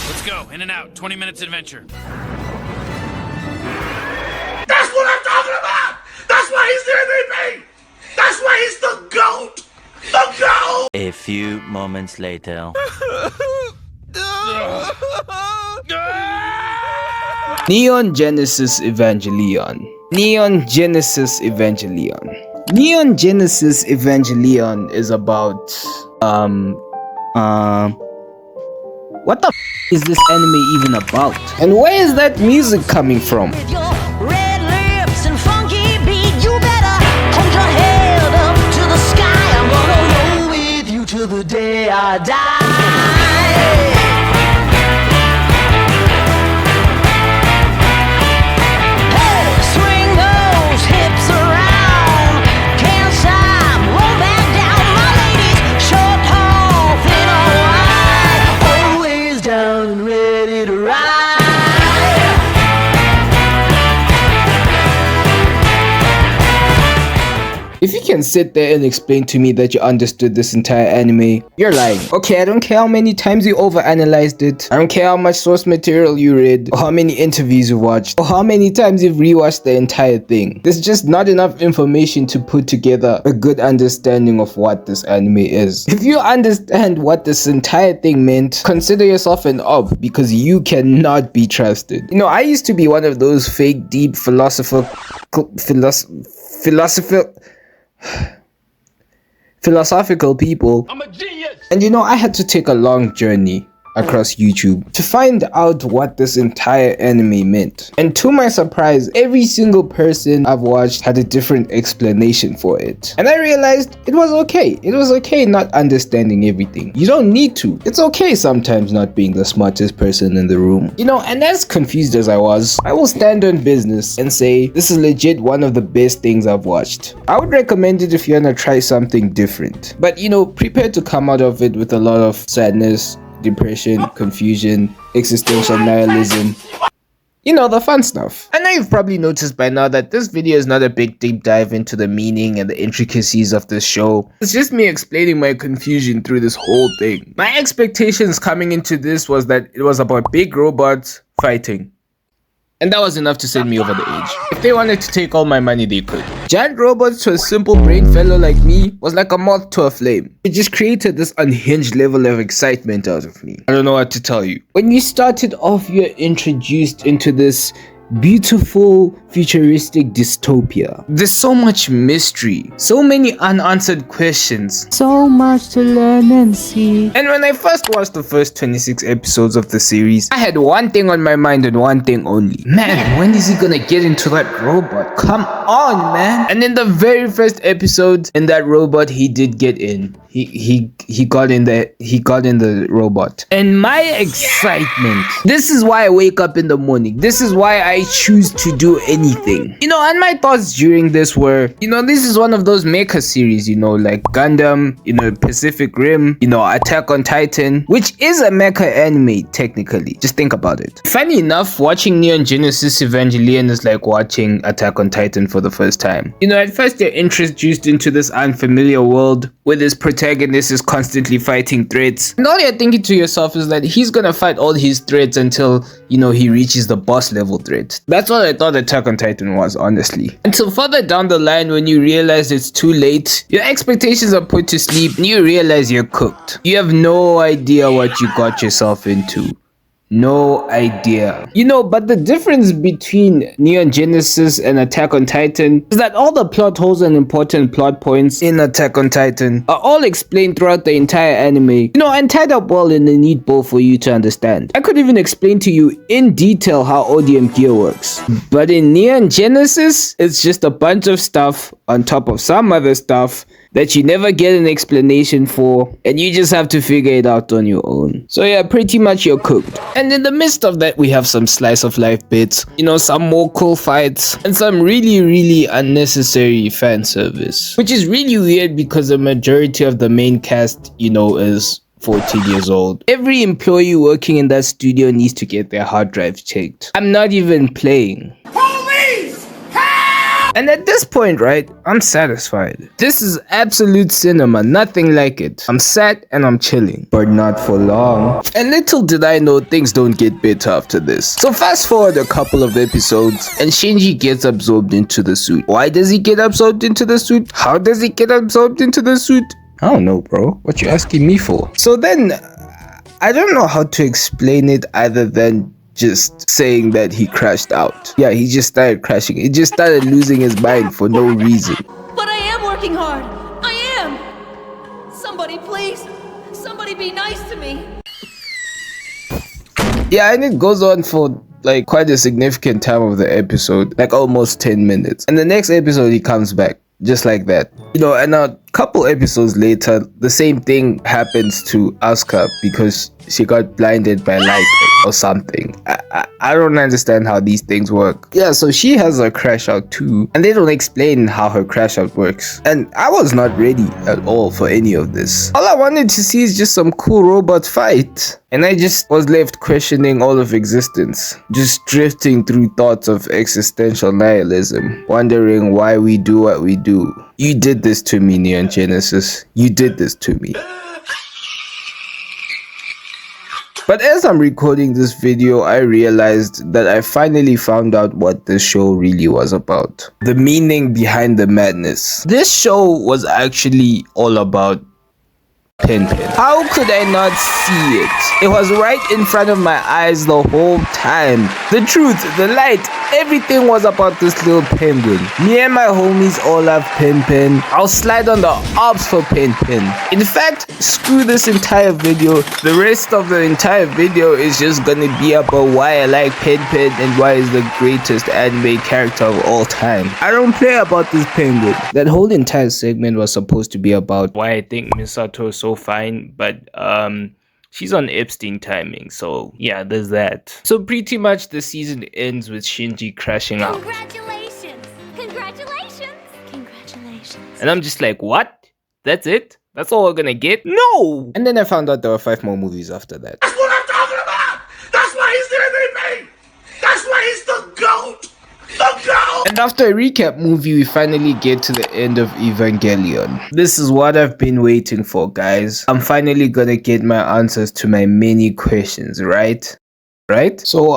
Let's go. In and out. 20 minutes adventure. That's what I'm talking about! That's why he's the MVP! That's why he's the GOAT! The GOAT! A few moments later. Neon Genesis Evangelion. Neon Genesis Evangelion. Neon Genesis Evangelion is about what the is this anime even about? And where is that music coming from? With your red lips and funky beat, you better hold your head up to the sky. I'm gonna roll with you till the day I die. Hey, swing those hips around. Can't stop, roll back down. My ladies, short, tall, thin or wide, always down and ready to ride. If you can sit there and explain to me that you understood this entire anime, you're lying. Okay, I don't care how many times you overanalyzed it. I don't care how much source material you read, or how many interviews you watched, or how many times you've rewatched the entire thing. There's just not enough information to put together a good understanding of what this anime is. If you understand what this entire thing meant, consider yourself an op, because you cannot be trusted. You know, I used to be one of those fake deep philosophical people. I'm a genius! And you know, I had to take a long journey across YouTube to find out what this entire anime meant. And to my surprise, every single person I've watched had a different explanation for it. And I realized it was okay. It was okay not understanding everything. You don't need to. It's okay sometimes not being the smartest person in the room. You know, and as confused as I was, I will stand on business and say this is legit one of the best things I've watched. I would recommend it if you wanna try something different. But you know, prepare to come out of it with a lot of sadness, depression, confusion, existential nihilism. You know, the fun stuff. I know you've probably noticed by now that this video is not a big deep dive into the meaning and the intricacies of this show. It's just me explaining my confusion through this whole thing. My expectations coming into this was that it was about big robots fighting. And that was enough to send me over the edge. If they wanted to take all my money, they could. Giant robots to a simple brain fellow like me was like a moth to a flame. It just created this unhinged level of excitement out of me. I don't know what to tell you. When you started off, you're introduced into this beautiful futuristic dystopia. There's so much mystery, so many unanswered questions, so much to learn and see. And when I first watched the first 26 episodes of the series, I had one thing on my mind and one thing only. Man, when is he gonna get into that robot? Come on, man. And in the very first episode, in that robot, he did get in. He got in the robot. And my excitement. This is why I wake up in the morning. This is why I choose to do anything. You know, and my thoughts during this were, you know, this is one of those mecha series, you know, like Gundam, you know, Pacific Rim, you know, Attack on Titan, which is a mecha anime technically. Just think about it. Funny enough, watching Neon Genesis Evangelion is like watching Attack on Titan for the first time. You know, at first you're introduced into this unfamiliar world where this protagonist is constantly fighting threats, and all you're thinking to yourself is that he's gonna fight all his threats until, you know, he reaches the boss level threat. That's what I thought Attack on Titan was, honestly. Until further down the line, when you realize it's too late, your expectations are put to sleep, and you realize you're cooked. You have no idea what you got yourself into. No idea. You know, but the difference between Neon Genesis and Attack on Titan is that all the plot holes and important plot points in Attack on Titan are all explained throughout the entire anime, you know, and tied up well in a neat bow for you to understand. I could even explain to you in detail how ODM gear works. But in Neon Genesis, it's just a bunch of stuff on top of some other stuff that you never get an explanation for, and you just have to figure it out on your own. So yeah, pretty much you're cooked. And in the midst of that, we have some slice of life bits, you know, some more cool fights, and some really unnecessary fan service, which is really weird because the majority of the main cast, you know, is 14 years old. Every employee working in that studio needs to get their hard drive checked. I'm not even playing. Police! Help! And at this point, right, I'm satisfied. This is absolute cinema, nothing like it. I'm sad and I'm chilling, but not for long. And little did I know things don't get better after this. So fast forward a couple of episodes and Shinji gets absorbed into the suit. Why does he get absorbed into the suit? How does he get absorbed into the suit? I don't know, bro. What you asking me for? So then, I don't know how to explain it other than just saying that he crashed out. Yeah, he just started crashing. He just started losing his mind for no reason. But I am working hard. I am. Somebody, please. Somebody be nice to me. Yeah, and it goes on for like quite a significant time of the episode, like almost 10 minutes. And the next episode, he comes back. Just like that, you know. And a couple episodes later, the same thing happens to Asuka because she got blinded by light or something. I don't understand how these things work. Yeah, so she has a crash out too, and they don't explain how her crash out works. And I was not ready at all for any of this. All I wanted to see is just some cool robot fight, and I just was left questioning all of existence, just drifting through thoughts of existential nihilism, wondering why we do what we do. You did this to me, Neon Genesis. You did this to me. But as I'm recording this video, I realized that I finally found out what this show really was about. The meaning behind the madness. This show was actually all about Pin. How could I not see it? It was right in front of my eyes the whole time. The truth, the light, everything was about this little penguin. Me and my homies all love Pin. I'll slide on the ops for Pin. In fact, screw this entire video. The rest of the entire video is just gonna be about why I like Pin and why he's the greatest anime character of all time. I don't play about this penguin. That whole entire segment was supposed to be about why I think Misato is so fine, but she's on Epstein timing, so yeah, there's that. So pretty much the season ends with Shinji crashing out. Congratulations! Congratulations! Congratulations! And I'm just like, what? That's it? That's all we're gonna get? No! And then I found out there were 5 more movies after that. That's what I'm talking about! That's why he's the MVP! That's why he's the GOAT! The GOAT! And after a recap movie, we finally get to the end of Evangelion. This is what I've been waiting for, guys. I'm finally gonna get my answers to my many questions, right? So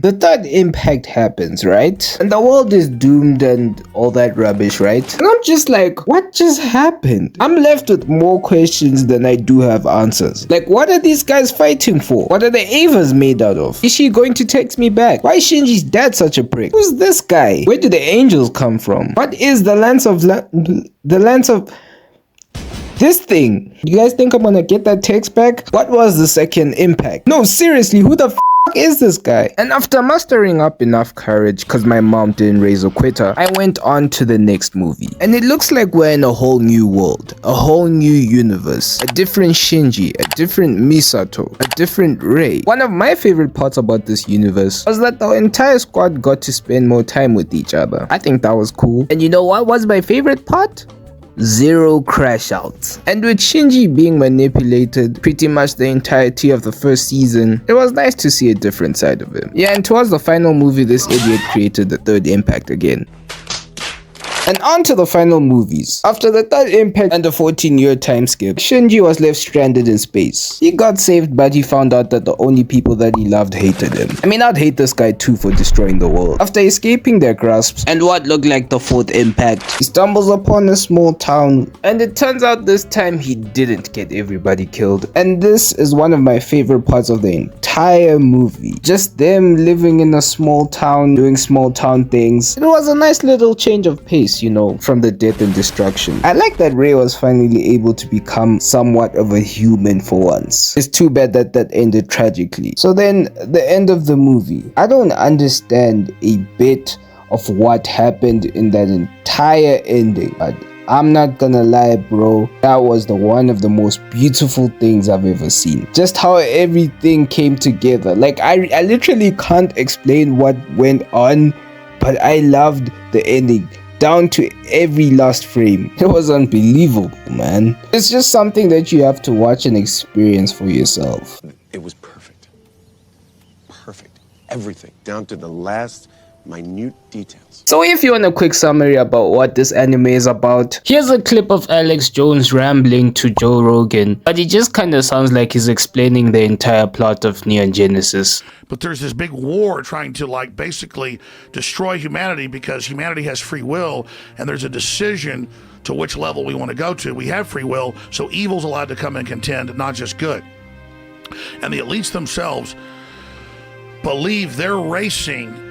the third impact happens, right? And the world is doomed and all that rubbish, right? And I'm just like, what just happened? I'm left with more questions than I do have answers. Like, what are these guys fighting for? What are the Avas made out of? Is she going to text me back? Why is Shinji's dad such a prick? Who's this guy? Where do the angels come from? What is the lance of this thing? You guys think I'm gonna get that text back? What was the second impact? No, seriously, who the f is this guy? And after mustering up enough courage, cause my mom didn't raise a quitter, I went on to the next movie. And it looks like we're in a whole new world, a whole new universe, a different Shinji, a different Misato, a different Rei. One of my favorite parts about this universe was that the entire squad got to spend more time with each other. I think that was cool. And you know what was my favorite part? Zero crash outs. And with Shinji being manipulated pretty much the entirety of the first season, it was nice to see a different side of him. Yeah, and towards the final movie, this idiot created the third impact again. And on to the final movies. After the third impact and the 14-year time skip, Shinji was left stranded in space. He got saved, but he found out that the only people that he loved hated him. I mean, I'd hate this guy too for destroying the world. After escaping their grasps and what looked like the fourth impact, he stumbles upon a small town, and it turns out this time he didn't get everybody killed. And this is one of my favorite parts of the entire movie. Just them living in a small town, doing small town things. It was a nice little change of pace, you know, from the death and destruction. I like that Rei was finally able to become somewhat of a human for once. It's too bad that that ended tragically. So then, the end of the movie. I don't understand a bit of what happened in that entire ending, but I'm not gonna lie, bro, that was one of the most beautiful things I've ever seen. Just how everything came together. Like, I literally can't explain what went on, but I loved the ending down to every last frame. It was unbelievable, man. It's just something that you have to watch and experience for yourself. It was perfect. Perfect. Everything, down to the last minute details. So if you want a quick summary about what this anime is about, here's a clip of Alex Jones rambling to Joe Rogan, but it just kinda sounds like he's explaining the entire plot of Neon Genesis. But there's this big war trying to like basically destroy humanity because humanity has free will and there's a decision to which level we want to go to. We have free will, so evil's allowed to come and contend, not just good. And the elites themselves believe they're racing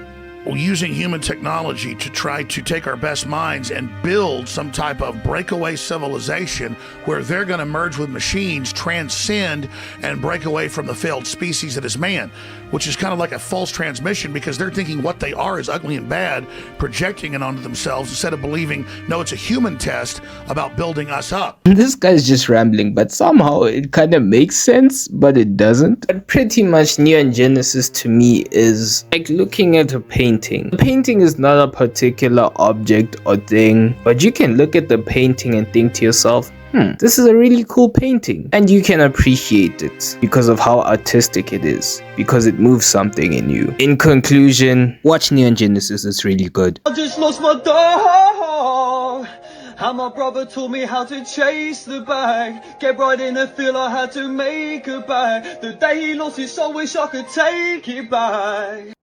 using human technology to try to take our best minds and build some type of breakaway civilization where they're going to merge with machines, transcend, and break away from the failed species that is man, which is kind of like a false transmission because they're thinking what they are is ugly and bad, projecting it onto themselves instead of believing, no, it's a human test about building us up. This guy's just rambling, but somehow it kind of makes sense, but it doesn't. But pretty much Neon Genesis to me is like looking at a painting. The painting is not a particular object or thing, but you can look at the painting and think to yourself, this is a really cool painting, and you can appreciate it because of how artistic it is, because it moves something in you. In conclusion, watch Neon Genesis, it's really good. I just lost my dog, and my brother taught me how to chase the bag, get right in the field, I had to make a bag. The day he lost his soul, wish I could take it back.